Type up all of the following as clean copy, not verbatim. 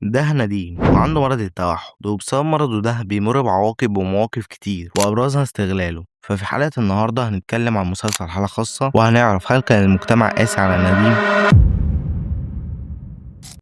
ده نديم وعنده مرض التوحد، وبسبب مرضه ده بيمر بعواقب ومواقف كتير وأبرزها استغلاله. ففي حلقة النهاردة هنتكلم عن مسلسل حالة خاصة، وهنعرف هل كان المجتمع قاسي على نديم.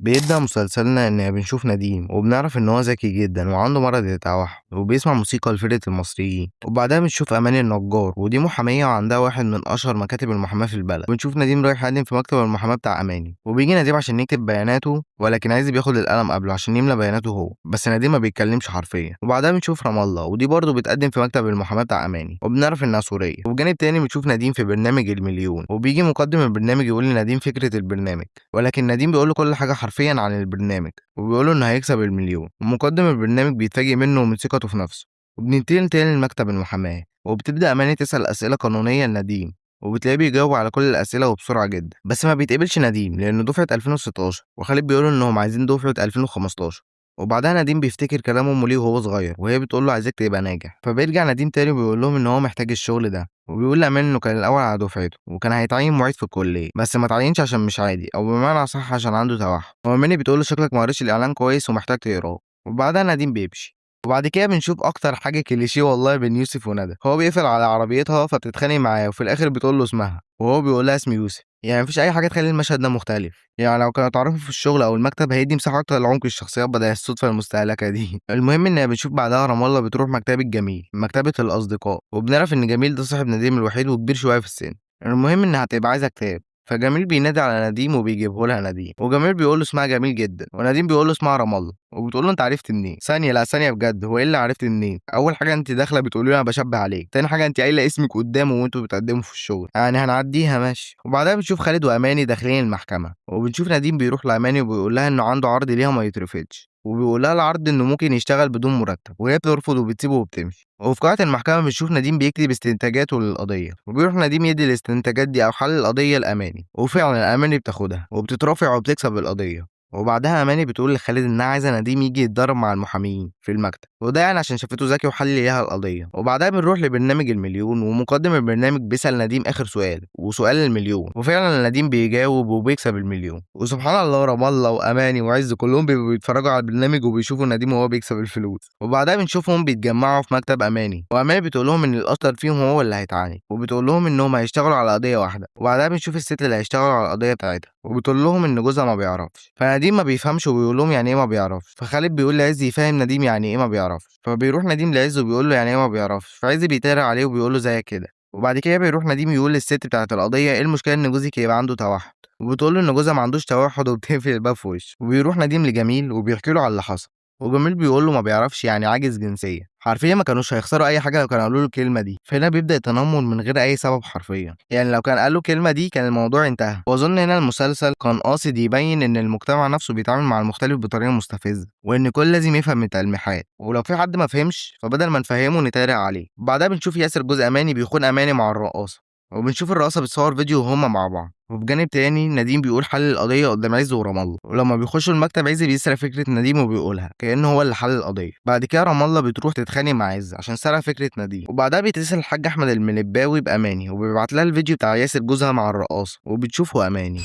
بيبدأ مسلسلنا إن بنشوف نديم وبنعرف إن هو ذكي جدا وعنده مرض التوحد وبيسمع موسيقى لفرقة المصريين. وبعدها بنشوف أماني النجار، ودي محامية وعندها واحد من أشهر مكاتب المحاماة في البلد. بنشوف نديم رايح يقدم في مكتب المحاماة بتاع أماني، وبيجي نديم عشان يكتب بياناته، ولكن عايز بياخد القلم قبله عشان يملى بياناته هو، بس نديم ما بيتكلمش حرفيا. وبعدها بنشوف رام الله، ودي برضه بتقدم في مكتب المحاماة بتاع أماني، وبنعرف إنها سورية. وفي جانب تاني بنشوف نديم في برنامج المليون، وبيجي مقدم البرنامج يقول لنديم فكرة البرنامج، ولكن نديم بيقول له كل حاجة حرفيًا عن البرنامج، وبيقول له إنه هيكسب المليون. ومقدم البرنامج بيتفاجئ منه ومن ثقته في نفسه. وبننتقل تاني لمكتب المحاماة، وبتبدأ أماني تسأل أسئلة قانونية لنديم، وبتلاقيه بيجاوب على كل الأسئلة وبسرعة جدا. بس ما بيتقبلش نديم لأنه دفعة 2016، وخالد بيقول إنهم عايزين دفعة 2015. وبعدها نديم بيفتكر كلام أمه ليه وهو صغير، وهي بتقول له عايزاك تبقى ناجح. فبيرجع نديم تاني وبيقول لهم إن هو محتاج الشغل ده، وبيقول لأمان إنه كان الأول على دفعته وكان هيتعين معيد في الكلية، بس ما اتعينش عشان مش عادي، أو بمعنى أصح عشان عنده توحد. وأماني بتقول له شكلك ما قريتش الإعلان كويس ومحتاج تقراه. وبعدها نديم بيمشي. وبعد كده بنشوف أكتر حاجة كليشيه والله بين يوسف وندى. هو بيقفل على عربيتها فبتتخانق معاه، وفي الآخر بتقول له اسمها وهو بيقول لها اسمي يوسف. يعني مفيش أي حاجة تخلي المشهد ده مختلف. يعني لو كانوا اتعرفوا في الشغل أو المكتب هيدي مساحة أكتر لعمق الشخصيات بدل الصدفة المستهلكة دي. المهم إن بنشوف بعدها رام الله بتروح مكتبة جميل، مكتبة الأصدقاء، وبنعرف إن جميل ده صاحب نديم الوحيد وكبير شوية في السن. المهم إنها هتبقى عايزة كتاب، فجميل بينادي على نديم وبيجيبه لها نديم. وجميل بيقول له اسمها جميل جدا، ونديم بيقول له اسمها رام الله. وبتقول له انت عرفت منين؟ ثانيه، لا ثانيه بجد، هو ايه اللي عرفت منين؟ اول حاجه انت داخله بتقولي له انا بشبه عليك، تاني حاجه انت قايله اسمك قدامه وانتوا بتقدموا في الشغل، يعني هنعديها ماشي. وبعدها بنشوف خالد واماني داخلين المحكمه، وبنشوف نديم بيروح لاماني وبيقول لها انه عنده عرض ليها ما يترفضش، وبيقول لها العرض انه ممكن يشتغل بدون مرتب، وهي بترفض وبتسيبه وبتمشي. وفي قاعة المحكمة بنشوف نديم بيكتب استنتاجاته للقضية، وبيروح نديم يدي الاستنتاجات دي أو حل القضية لأماني، وفعلا أماني بتاخدها وبتترافع وبتكسب القضية. وبعدها أماني بتقول لخالد إنها عايزة نديم يجي يتدرب مع المحامين في المكتب، وده يعني عشان شافته ذكي وحل ليها القضية. وبعدها بنروح لبرنامج المليون، ومقدم البرنامج بيسأل نديم آخر سؤال وسؤال المليون، وفعلا نديم بيجاوب وبيكسب المليون. وسبحان الله رام الله وأماني وعز كلهم بيبقوا بيتفرجوا على البرنامج وبيشوفوا نديم وهو بيكسب الفلوس. وبعدها بنشوفهم بيتجمعوا في مكتب أماني، وأماني بتقول لهم إن الأشطر فيهم هو اللي هيتعين، وبتقول لهم إنهم هيشتغلوا على قضية واحدة. وبعدها بنشوف الست اللي هيشتغلوا على القضية بتاعتها، وبتقول لهم إن جوزها ما بيعرفش. فنديم ما بيفهمش وبيقول لهم يعني إيه ما بيعرفش. فخالد بيقول لعز يفهم نديم يعني إيه ما بيعرفش، فبيروح نديم لعز وبيقول له يعني إيه ما بيعرفش، فعز بيتريق عليه وبيقول له زيك كده. وبعد كده بيروح نديم يقول للست بتاعة القضية ايه المشكلة ان جوزك يبقى عنده توحد، وبتقول له ان جوزها ما عندوش توحد وبتقفل الباب في وشه. وبيروح نديم لجميل وبيحكي له على اللي حصل، وجميل بيقول له ما بيعرفش يعني عاجز جنسيا. حرفيا ما كانوش هيخسروا اي حاجه لو كانوا قالوا له الكلمه دي. فهنا بيبدا التنمر من غير اي سبب حرفيا، يعني لو كان قال له الكلمه دي كان الموضوع انتهى. واظن هنا المسلسل كان قاصد يبين ان المجتمع نفسه بيتعامل مع المختلف بطريقه مستفزه، وان كل لازم يفهم التلميحات، ولو في حد ما فهمش فبدل ما نفهمه نتريق عليه. بعدها بنشوف ياسر جوز اماني بيخون اماني مع الرقاصه، وبنشوف الرقاصة بتصور فيديو وهما مع بعض. وفي جانب تاني نديم بيقول حل القضية قدام عز ورام الله، ولما بيخشوا المكتب عز بيسرق فكرة نديم وبيقولها كأنه هو اللي حل القضية. بعد كده رام الله بتروح تتخانق مع عز عشان سرق فكرة نديم، وبعدها بيتصل الحاج أحمد المنباوي بأماني وبيبعت لها الفيديو بتاع ياسر جوزها مع الرقاصة وبتشوفه أماني.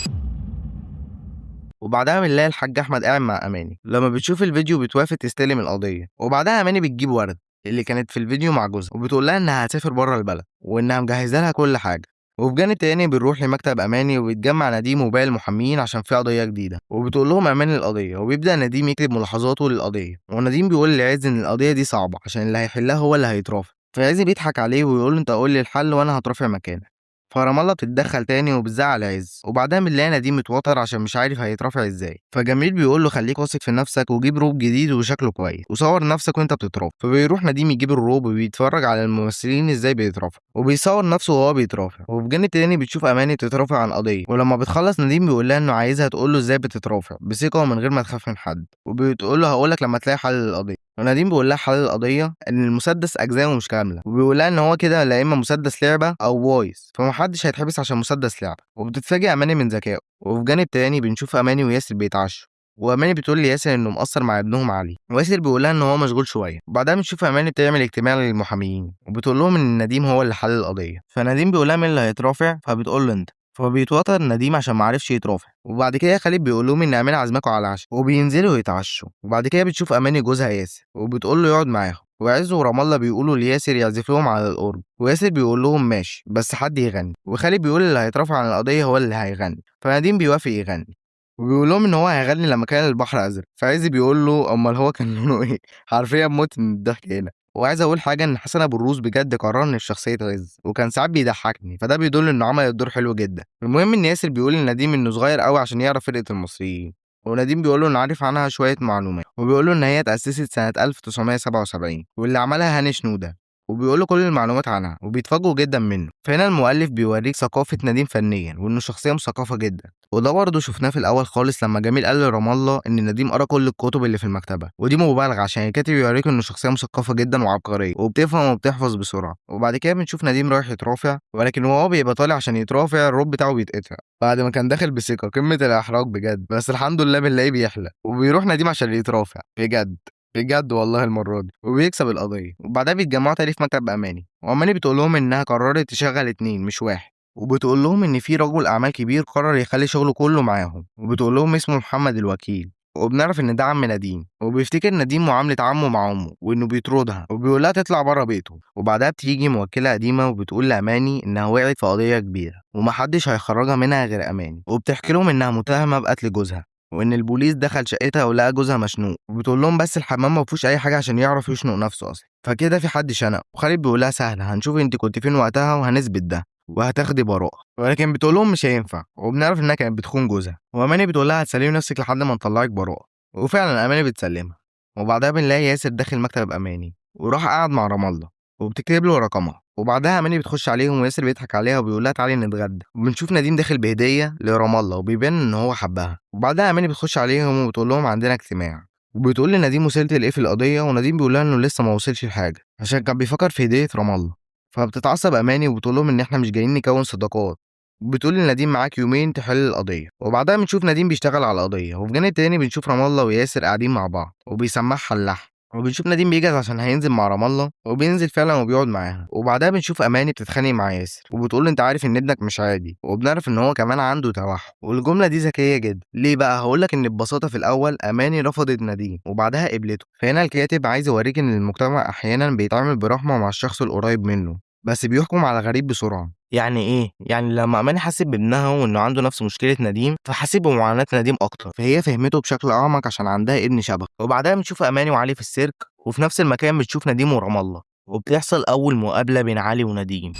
وبعدها بنلاقي الحاج أحمد قاعد مع أماني، لما بتشوف الفيديو بتوافق تستلم القضية. وبعدها أماني بتجيب ورد اللي كانت في الفيديو مع جوزها، وبتقول لها إنها هتسافر بره البلد وإنها مجهزة لها كل حاجة. وفي جانب تاني بنروح لمكتب أماني وبيتجمع نديم وباقي المحامين عشان في قضية جديدة، وبتقول لهم أماني القضية، وبيبدأ نديم يكتب ملاحظاته للقضية. ونديم بيقول لعز إن القضية دي صعبة عشان اللي هيحلها هو اللي هيترافع. فعز بيضحك عليه ويقول له أنت قول لي الحل وأنا هترافع مكانك. فرام الله بتتدخل تاني وبتزعل عز، وبعدها بنلاقي نديم متوتر عشان مش عارف هيترافع ازاي. فجميل بيقول له خليك واثق في نفسك وجيب روب جديد وشكله كويس وصور نفسك وانت بتترافع. فبيروح نديم يجيب الروب وبيتفرج على الممثلين ازاي بيترافع، وبيصور نفسه وهو بيترافع. وفي جانب تاني بتشوف اماني بتترافع عن قضيه، ولما بتخلص نديم بيقول لها انه عايزها تقول له ازاي بتترافع بثقه ومن غير ما تخاف من حد، وبتقول له هقول لك لما تلاقي حل للقضيه. ونديم بيقول لها حل القضيه ان المسدس اجزاءه مش كامله، وبيقول لها ان هو كده لا اما مسدس لعبه او بايظ، فمحدش هيتحبس عشان مسدس لعبه. وبتتفاجئ اماني من ذكائه. وفي جانب تاني بنشوف اماني وياسر بيتعشوا، واماني بتقول لياسر انه مقصر مع ابنهم علي، وياسر بيقول لها ان هو مشغول شويه. وبعدها بنشوف اماني بتعمل اجتماع للمحامين وبتقول لهم ان نديم هو اللي حل القضيه. فنديم بيقول لها مين اللي هيترافع، فبتقول له انت. فبيتوتر نديم عشان ما عرفش يترافع، وبعد كده خالد بيقول لهم ان اماني عازماكوا على العشاء وبينزلوا يتعشوا. وبعد كده بتشوف اماني جوزها ياسر وبتقول له يقعد معاهم، وعز ورام الله بيقولوا لياسر يعزف لهم على الأورج، وياسر بيقول لهم ماشي بس حد يغني، وخالد بيقول اللي هيترافع عن القضية هو اللي هيغني، فنديم بيوافق يغني وبيقول لهم ان هو هيغني لما كان البحر ازرق. فعز بيقول له امال هو كان لونه ايه؟ حرفيا موت من الضحك هنا. وعايز اقول حاجه ان حسن ابو الروس بجد قررني في شخصيه عز، وكان ساعات بيضحكني، فده بيدل انه عمل الدور حلو جدا. المهم ان ياسر بيقول لنديم انه صغير قوي عشان يعرف فرقه المصريين، ونديم بيقول له انه عارف عنها شويه معلومات، وبيقول له ان هي اتاسست سنه 1977 واللي عملها هاني شنوده، وبيقول له كل المعلومات عنها وبيتفاجئوا جدا منه. فهنا المؤلف بيوريك ثقافه نديم فنيا وانه شخصيه مثقفه جدا. وده برضه شفناه في الاول خالص لما جميل قال لرام الله ان نديم قرا كل الكتب اللي في المكتبه، ودي مبالغه عشان الكاتب يوريك انه شخصيه مثقفه جدا وعبقريه وبتفهم وبتحفظ بسرعه. وبعد كده بنشوف نديم رايح يترافع، ولكن وهو بيبقى طالع عشان يترافع الروب بتاعه بيتقطع بعد ما كان داخل بثقه قمه الاحراج بجد، بس الحمد لله بنلاقيه بيحلى وبيروح نديم عشان يترافع بجد بجد والله المره دي، وبيكسب القضيه. وبعدها بيتجمعوا تاني في مكتب اماني، واماني بتقول لهم انها قررت تشغل اتنين مش واحد، وبتقول لهم إن في رجل أعمال كبير قرر يخلي شغله كله معاهم، وبتقول لهم اسمه محمد الوكيل. وبنعرف إن ده عم نديم، وبيفتكر نديم معاملة عمه مع أمه وإنه بيطردها وبيقول لها تطلع بره بيته. وبعدها بتيجي موكلة قديمة وبتقول لأماني إنها وقعت في قضية كبيرة ومحدش هيخرجها منها غير أماني، وبتحكي لهم إنها متهمة بقتل جوزها وإن البوليس دخل شقتها ولقى جوزها مشنوق، وبتقول لهم بس الحمام ما فيهوش أي حاجة عشان يعرف يشنق نفسه أصلا، فكده في حد شنق. وخالد بيقول لها سهلة، هنشوف أنت كنت فين وقتها وهنثبت ده وهتاخدي براءة، ولكن بتقول لهم مش هينفع. وبنعرف انها كانت بتخون جوزها، واماني بتقول لها هتسلمي نفسك لحد ما نطلعك براءة، وفعلا اماني بتسلمها. وبعدها بنلاقي ياسر داخل مكتب اماني وراح قعد مع رام الله وبتكتب له رقمها، وبعدها اماني بتخش عليهم وياسر بيضحك عليها وبيقول لها تعالي نتغدى، وبنشوف نديم داخل بهديه لرام الله وبيبان ان هو حبها. وبعدها اماني بتخش عليهم وبتقول لهم عندنا اجتماع، وبتقول لنديم وصلت لايه في القضيه، ونديم بيقول لها انه لسه ما وصلش لحاجه عشان كان بيفكر في هديه رام الله. فبتتعصب اماني وبتقول لهم ان احنا مش جايين نكون صداقات، بتقول لنديم معاك يومين تحل القضيه. وبعدها بنشوف نديم بيشتغل على القضيه، وفي جانب تاني بنشوف رام الله وياسر قاعدين مع بعض وبيسمعها اللحن، وبنشوف نديم بيجهز عشان هينزل مع رام الله وبينزل فعلا وبيقعد معاها. وبعدها بنشوف اماني بتتخانق مع ياسر وبتقول له انت عارف ان ابنك مش عادي، وبنعرف ان هو كمان عنده توحد. والجمله دي ذكيه جدا ليه بقى؟ هقول لك ان ببساطه في الاول اماني رفضت نديم وبعدها قبلته، فهنا الكاتب عايز يوريك ان المجتمع احيانا بيتعامل برحمه مع الشخص القريب منه بس بيحكم على غريب بسرعة. يعني ايه؟ يعني لما أماني حست بابنها وإنه عنده نفس مشكلة نديم فحست بمعاناة نديم أكتر، فهي فهمته بشكل أعمق عشان عندها ابن شبه. وبعدها بنشوف أماني وعلي في السيرك، وفي نفس المكان بتشوف نديم ورام الله، وبتحصل أول مقابلة بين علي ونديم.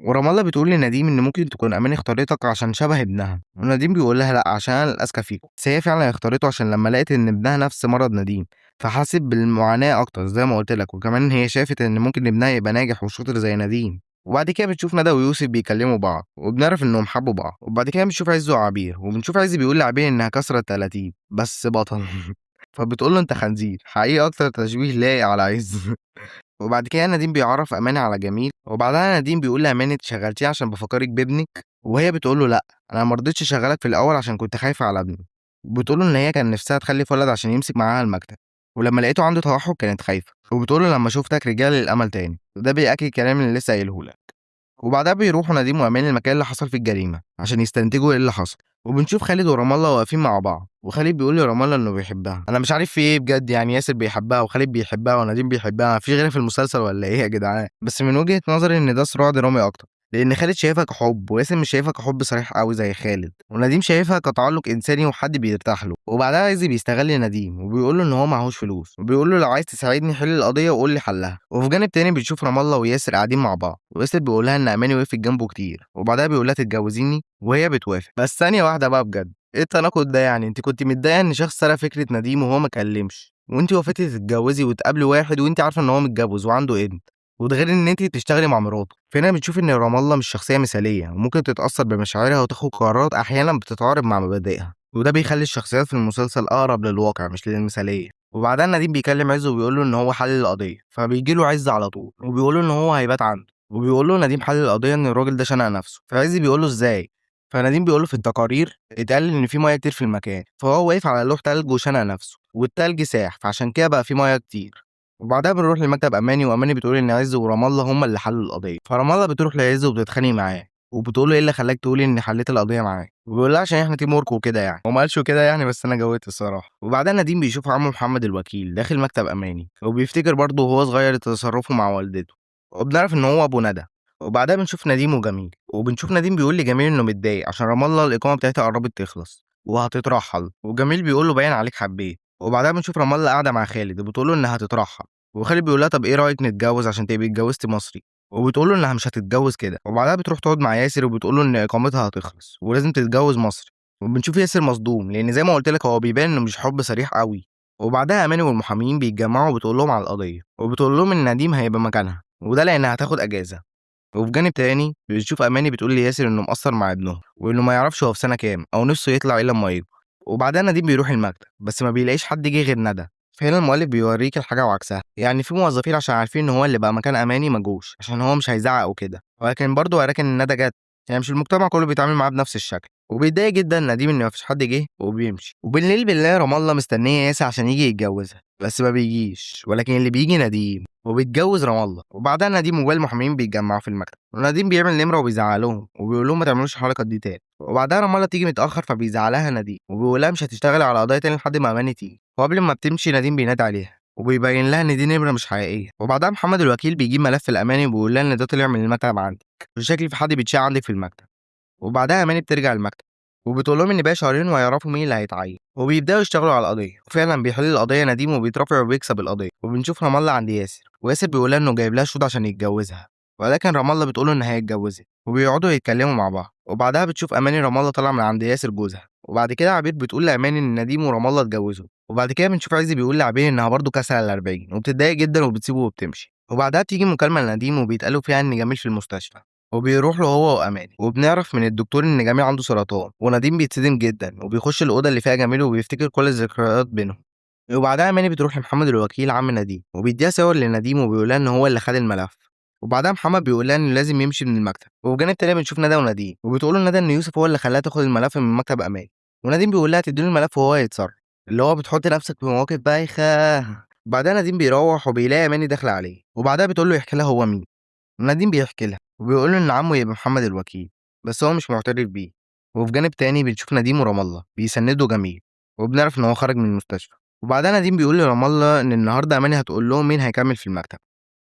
ورام الله بتقول لنديم إن ممكن تكون أماني اختارتك عشان شبه ابنها، ونديم بيقول لها لأ عشان أنا الأذكى فيكم، بس هي فعلا اختارته عشان لما لقت إن ابنها نفس مرض نديم فحست بالمعاناة أكتر زي ما قلت لك، وكمان هي شافت إن ممكن ابنها يبقى ناجح وشاطر زي نديم. وبعد كده بتشوف ندى ويوسف بيكلموا بعض وبنعرف إنهم حبوا بعض. وبعد كده بنشوف عز وعبير، وبنشوف عز بيقول لعبير إنها كسرت 30 بس بطل فبتقول له أنت خنزير، حقيقي أكتر تشبيه لايق على عز. وبعد كده نديم بيعرّف أماني على جميل، وبعدها نديم بيقول لأماني أنتِ شغّلتيه عشان بافكّرِك بابنِك، وهي بتقول له لأ، أنا ما رضيتش أشغّلك في الأول عشان كنت خايفة على ابني. بتقول له إن هي كان نِفْسها تخلِّف ولد عشان يمسك معاها المكتب، ولمّا لقيته عنده توحُّد كانت خايفة، وبتقول له لمّا شُفتك رجع لي الأمل تاني، وده بيأكد الكلام اللي لسه قايله لك. وبعدها بيروحوا نديم وأماني المكان اللي حصل فيه الجريمة عشان يستنتجوا إيه اللي حصل، وبنشوف خالد ورام الله واقفين مع بعض، وخالد بيقول لرام الله إنه بيحبها. أنا مش عارف في إيه بجد، يعني ياسر بيحبها وخالد بيحبها ونديم بيحبها، ما فيش غيرها في المسلسل والّا إيه يا جدعان؟ بس من وجهة نظري إن ده صراع درامي أكتر، لأن خالد شايفها كحب وياسر مش شايفها كحب صريح أوي زي خالد، ونديم شايفها كتعلق إنساني وحد بيرتاح له. وبعدها عايز بيستغل نديم وبيقول له إن هو معهوش فلوس، وبيقول له لو عايز تساعدني حل القضية وقول لي حلها. وفي جانب تاني بنشوف رام الله وياسر قاعدين مع بعض، وياسر بيقول لها إن أماني وقفت جنبه كتير، وبعدها بيقول لها تتجوزيني وهي بتوافق. بس ثانية واحدة بقى بجد، إيه التناقض ده يعني؟ أنتِ كنتِ متضايقة إن شخص سرق فكرة نديم وهو ما اتكلمش، وأنتِ وافقتِ تتجوزي وتقابلي واحد وأنتِ عارفة إن هو متجوز وعنده ابن، وده غير إن أنتِ بتشتغلي مع مراته. فهنا بنشوف إن رام الله مش شخصية مثالية وممكن تتأثر بمشاعرها وتاخد قرارات أحيانا بتتعارض مع مبادئها، وده بيخلي الشخصيات في المسلسل أقرب للواقع مش للمثالية. وبعدها نديم بيكلم عز وبيقول له إن هو حل القضية، فبيجي له عز على طول وبيقول له إن هو هيبات عنده، وبيقول له نديم حل القضية إن الراجل ده شنق نفسه، فعز بيقول له إزاي؟ فنديم بيقول له في التقارير اتقال إن في مَيّة كتير في المكان، فهو واقف على لوح تلج وشنق نفسه، والتلج ساح فعشان كده بقى في مَيّة كتير. وبعدها بنروح لمكتب أماني، وأماني بتقول إن عز ورام الله هما اللي حلوا القضية، فرام الله بتروح لعز وبتتخانق معاه، وبتقول له إيه اللي خلاك تقول إني حليت القضية معاك، وبيقول لها عشان إحنا تيم ورك وكده يعني، هو ما قالش كده يعني بس أنا جودت الصراحة. وبعدها نديم بيشوف عمه محمد الوكيل داخل مكتب أماني، وبيفتكر برضه وهو صغير تصرفه مع والدته، وبنعرف إن هو أبو ندى. وبعدها بنشوف نديم وجميل، وبنشوف نديم بيقول لجميل إنه متضايق عشان رام الله الإقامة بتاعتها قربت تخلص وهتترحل، وجميل بيقول له باين عليك حبيت. وبعدها بنشوف رام الله قاعدة مع خالد وبتقول له إنها هتترحل، وخالد بيقول لها طب إيه رأيك نتجوز عشان تبقي اتجوزتي مصري، وبتقول له إنها مش هتتجوز كده. وبعدها بتروح تقعد مع ياسر وبتقول له إن إقامتها هتخلص ولازم تتجوز مصري. وبنشوف ياسر مصدوم لأن زي ما قلت لك هو بيبان إنه مش حب صريح قوي. وبعدها أماني والمحامين بيتجمعوا وبتقول لهم على القضية، وبتقول لهم إن نديم هيبقى مكانها، وده لأنها هتاخد أجازة. وفي جانب تاني بنشوف أماني بتقول لياسر إنه مقصر مع ابنه وإنه ما يعرفش هو في سنة كام أو نفسه يطلع إيه لما يكبر. وبعدها نديم بيروح المكتب بس ما بيلاقيش حد جه غير ندى. فهنا المؤلف بيوريك الحاجة وعكسها، يعني في موظفين عشان عارفين إن هو اللي بقى مكان أماني ما جوش عشان هو مش هيزعق وكده، ولكن برضه وراكن إن ندى جت، يعني مش المجتمع كله بيتعامل معاه بنفس الشكل. وبيتضايق جدا نديم إن مفيش حد جه وبيمشي. وبالليل بنلاقي رام الله مستنية ياسر عشان يجي يتجوزها بس ما بيجيش، ولكن اللي بيجي نديم وبيتجوز رام الله. وبعدها نديم وباقي المحامين بيتجمعوا في المكتب، ونديم بيعمل نمرة وبيزعق لهم وبيقول لهم ما تعملوش الحركة دي تاني. وبعدها رام الله بتيجي متأخر فبيزعلها نديم وبيقول لها مش هتشتغلي على قضايا تاني لحد ما أماني تيجي. وقبل ما بتمشي نديم بينادي عليها وبيبين لها ان دي نمرة مش حقيقية. وبعدها محمد الوكيل بيجيب ملف الأماني وبيقول لها ان ده طلع من المكتب عندك، بشكل في حد بيتشاع عندك في المكتب. وبعدها أماني بترجع المكتب وبتقول لهم إن باقي شهرين وهيعرفوا مين اللي هيتعين، وبيبدأوا يشتغلوا على القضية. وفعلا بيحل القضية نديم وبيترافع وبيكسب القضية. وبنشوف رام الله عند ياسر، وياسر بيقول لها إنه جايب لها شهود عشان يتجوزها، ولكن رام الله بتقول له إن هي اتجوزت، وبيقعدوا يتكلموا مع بعض. وبعدها بتشوف أماني رام الله طالع من عند ياسر جوزها. وبعد كده عبير بتقول لأماني إن نديم ورام الله اتجوزوا. وبعد كده بنشوف عز بيقول لعبير إنها برضه كاسرة ال40 وبتتضايق جدا وبتسيبه وبتمشي. وبعدها بتيجي مكالمة لنديم وبيتقالوا فيها إن جميل في المستشفى، وبيروح له هو وأماني. وبنعرف من الدكتور إن جميل عنده سرطان، ونديم بيتصدم جدا وبيخش الأوضة اللي فيها جميل وبيفتكر كل الذكريات بينهم. وبعدها أماني بتروح لمحمد الوكيل عم نديم وبيديها صور لنديم وبيقولها إن هو اللي خد الملف. وبعدها محمد بيقولها إنه لازم يمشي من المكتب. وفي جانب تاني بنشوف ندى ونديم وبتقول ندى إن يوسف هو اللي خلاها تاخد الملف من مكتب أماني، ونديم بيقول لها تديله الملف وهو يتصرف، اللي هو بتحط نفسك في مواقف بايخة. بعدها نديم بيروح وبيلاقي أماني داخلة عليه، وبعدها بتقول له يحكي لها هو مين. نديم بيحكي لها وبيقول له إن عمه يبقى محمد الوكيل بس هو مش معترف بيه. وفي جانب تاني بنشوف نديم ورام الله بيسندوا جميل، وبنعرف إن هو خرج من المستشفى. وبعدها نديم بيقول لرام الله إن النهارده أماني هتقول لهم مين هيكمل في المكتب،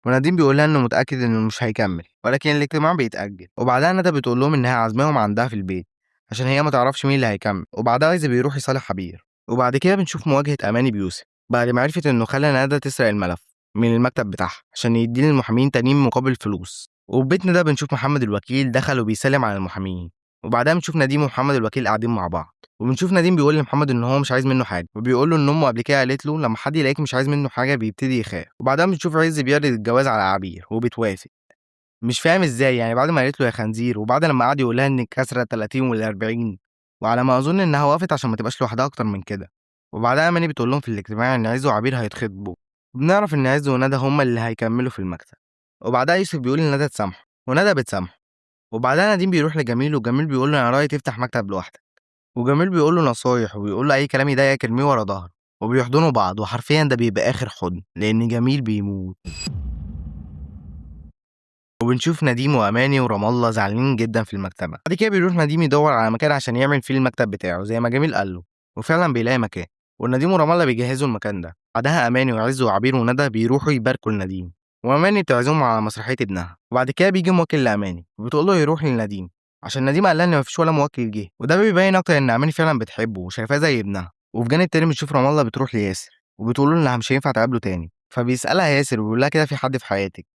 ونديم بيقول لها إنه متأكد إنه مش هيكمل ولكن الاجتماع بيتأجل. وبعدها ندى بتقول لهم إنها عازماهم عندها في البيت عشان هي ما تعرفش مين اللي هيكمل. وبعدها عايز بيروح يصالح حبير. وبعد كده بنشوف مواجهة أماني بيوسف بعد ما عرفت إنه خلى ندى تسرق الملف من المكتب بتاعها عشان يديه للمحامين تانيين مقابل فلوس. وفي بيتنا ده بنشوف محمد الوكيل دخل وبيسلم على المحامين. وبعدها بنشوف نديم ومحمد الوكيل قاعدين مع بعض، وبنشوف نديم بيقول لمحمد ان هو مش عايز منه حاجه، وبيقول له ان امه قبل كده قالت له لما حد يلاقيك مش عايز منه حاجه بيبتدي يخاف. وبعدها بنشوف عز بيعرض الجواز على عبير وبتوافق، مش فاهم ازاي يعني بعد ما قالت له يا خنزير، وبعد لما قعد يقول لها ان الكسره 30 وال40، وعلى ما اظن انها وافقت عشان ما تبقاش لوحدها اكتر من كده. وبعدها اماني بتقول لهم في الاجتماع ان عز وعبير هيتخطبوا، وبنعرف ان عز وندى هما اللي هيكملوا في المكتب. وبعدها يوسف بيقول لندى تسامحه وندى بتسامحه. وبعدها نديم بيروح لجميل وجميل بيقول له انا رايي تفتح مكتب لوحدك، وجميل بيقول له نصايح وبيقول له اي كلام يضايقك ارميه ورا ظهرك. وبيحضنوا بعض وحرفيا ده بيبقى اخر حضن لان جميل بيموت. وبنشوف نديم واماني ورام الله زعلانين جدا في المكتبه. بعد كده بيروح نديم يدور على مكان عشان يعمل فيه المكتب بتاعه زي ما جميل قال له، وفعلا بيلاقي مكان، والنديم ورام الله بيجهزوا المكان ده. بعدها اماني وعز وعبير وندى بيروحوا يباركوا لنديم، واماني بتعزمهم على مسرحيه ابنها. وبعد كده بيجي موكل لاماني وبتقول له يروح لنديم عشان نديم قال لها ان مفيش ولا موكل جه، وده بيبين اكتر ان اماني فعلا بتحبه وشايفاه زي ابنها. وفي جانب تاني بنشوف رام الله بتروح لياسر وبتقول له انها مش هينفع تقابله تاني، فبيسالها ياسر وبيقول لها كده في حد في حياتك،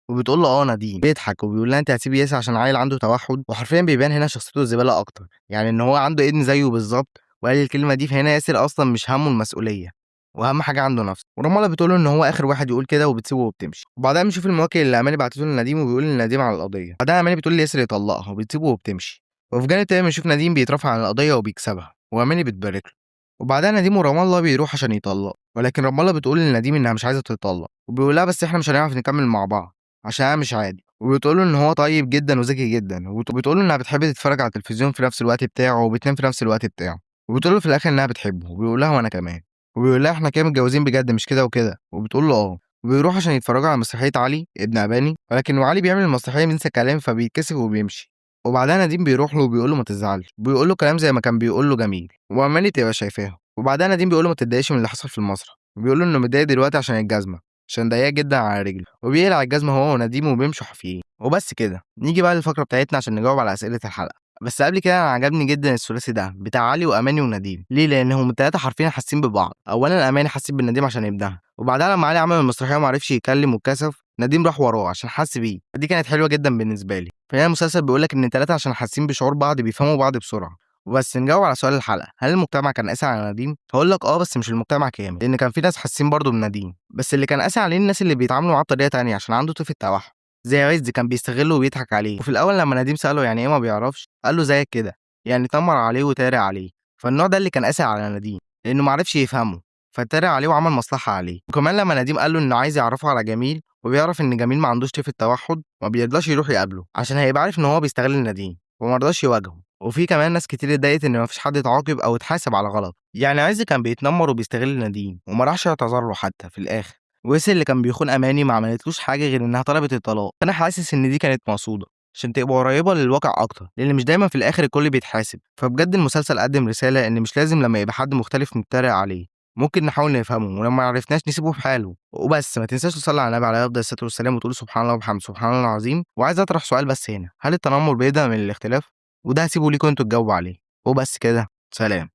وبتقول له نديم. بيضحك وبيقول لها انت هتسيبي ياسر عشان عيل عنده توحد، وحرفيا بيبان هنا شخصيته الزباله اكتر، يعني ان هو عنده ابن زيه بالظبط وقال الكلمه دي. فهنا ياسر اصلا مش همه المسؤوليه واهم حاجه عنده نفسه. ورمله بتقول له ان هو اخر واحد يقول كده وبتسيبه وبتمشي. وبعدها بنشوف الموكل اللي اماني بعتته لنديم وبيقول لنديم على القضيه. بعدها اماني بتقول لياسر يطلقها وبتسيبه وبتمشي. وفي جانب تاني بنشوف نديم بيترفع عن القضيه وبيكسبها واماني بتبارك له. وبعدها نديم ورام الله بيروح عشان يطلق، ولكن رام الله بتقول لنديم انها مش عايزه تطلق، وبيقول لها بس احنا مش هنعرف نكمل مع بعض عشان أنا مش عادي. وبتقول له إن هو طيب جدًا وذكي جدًا، وبتقول له إنها بتحب تتفرج على التلفزيون في نفس الوقت بتاعه وبتنام في نفس الوقت بتاعه. وبتقول له في الآخر إنها بتحبه، وبيقول لها وأنا كمان. وبيقول لها إحنا كده متجوزين بجد مش كده وكده، وبتقول له آه. وبيروحوا عشان يتفرجوا على مسرحية علي ابن أباني، ولكن وعلي بيعمل المسرحية بينسى الكلام فبيتكسف وبيمشي. وبعدها نديم بيروح له وبيقول له ما تزعلش، بيقول له كلام زي ما كان بيقول له جميل وأماني تبقى شايفاهم. وبعدها نديم بيقول له ما تتضايقش من اللي حصل في المسرح، وبيقول له إنه متضايق دلوقتي عشان الجزمة، عشان ضيقة جدا على رجله، وبيقلع الجزمة هو ونديم وبيمشوا حافيين. وبس كده نيجي بقى للفقرة بتاعتنا عشان نجاوب على أسئلة الحلقة. بس قبل كده انا عجبني جدا الثلاثي ده بتاع علي واماني ونديم. ليه؟ لانهم التلاته حرفيا حاسين ببعض. اولا اماني حسيت بالنديم عشان ابنها، وبعدها لما علي عمل المسرحيه وما عرفش يتكلم واتكسف، نديم راح وراه عشان حس بيه. دي كانت حلوه جدا بالنسبه لي. فهنا المسلسل بيقول لك ان التلاته عشان حاسين بشعور بعض بيفهموا بعض بسرعه. وبس نجاوب على سؤال الحلقه، هل المجتمع كان قاسي على نديم؟ هقول لك بس مش المجتمع كامل، لان كان في ناس حاسين برضه بنديم، بس اللي كان قاسي عليه الناس اللي بيتعاملوا معاه بطريقه تانيه عشان عنده طفل توحد. زي عز كان بيستغله وبيضحك عليه، وفي الاول لما نديم ساله يعني ايه ما بيعرفش، قال له زيك كده، يعني اتنمر عليه وتارع عليه. فالنوع ده اللي كان قاسي على نديم لانه ما عرفش يفهمه، فاتريق عليه وعمل مصلحه عليه. وكمان لما نديم قال له انه عايز يعرفه على جميل وبيعرف ان جميل ما عندوش طيف التوحد، ما بيرضاش يروح يقابله عشان هيبقى عارف ان هو بيستغل نديم، وما رضاش يواجهه. وفي كمان ناس كتير اتضايقت ان مفيش حد اتعاقب او اتحاسب على غلط. يعني عز كان بيتنمر وبيستغل نديم وما راحش يعتذر له حتى في الاخر. وياسر اللي كان بيخون اماني ما عملتلوش حاجه غير انها طلبت الطلاق. انا حاسس ان دي كانت مقصوده عشان تبقى قريبة للواقع أكتر، لأن مش دايما في الآخر الكل بيتحاسب. فبجد المسلسل قدم رسالة إن مش لازم لما يبقى حد مختلف نتريق عليه، ممكن نحاول نفهمه، ولما ما عرفناش نسيبه في حاله. وبس ما تنساش تصلي على النبي عليه أفضل الصلاة والسلام وتقول سبحان الله وبحمده سبحان الله العظيم. وعايز أطرح سؤال بس هنا، هل التنمر بيبدأ من الاختلاف؟ وده هسيبه ليكم انتوا تجاوبوا عليه. وبس كده، سلام.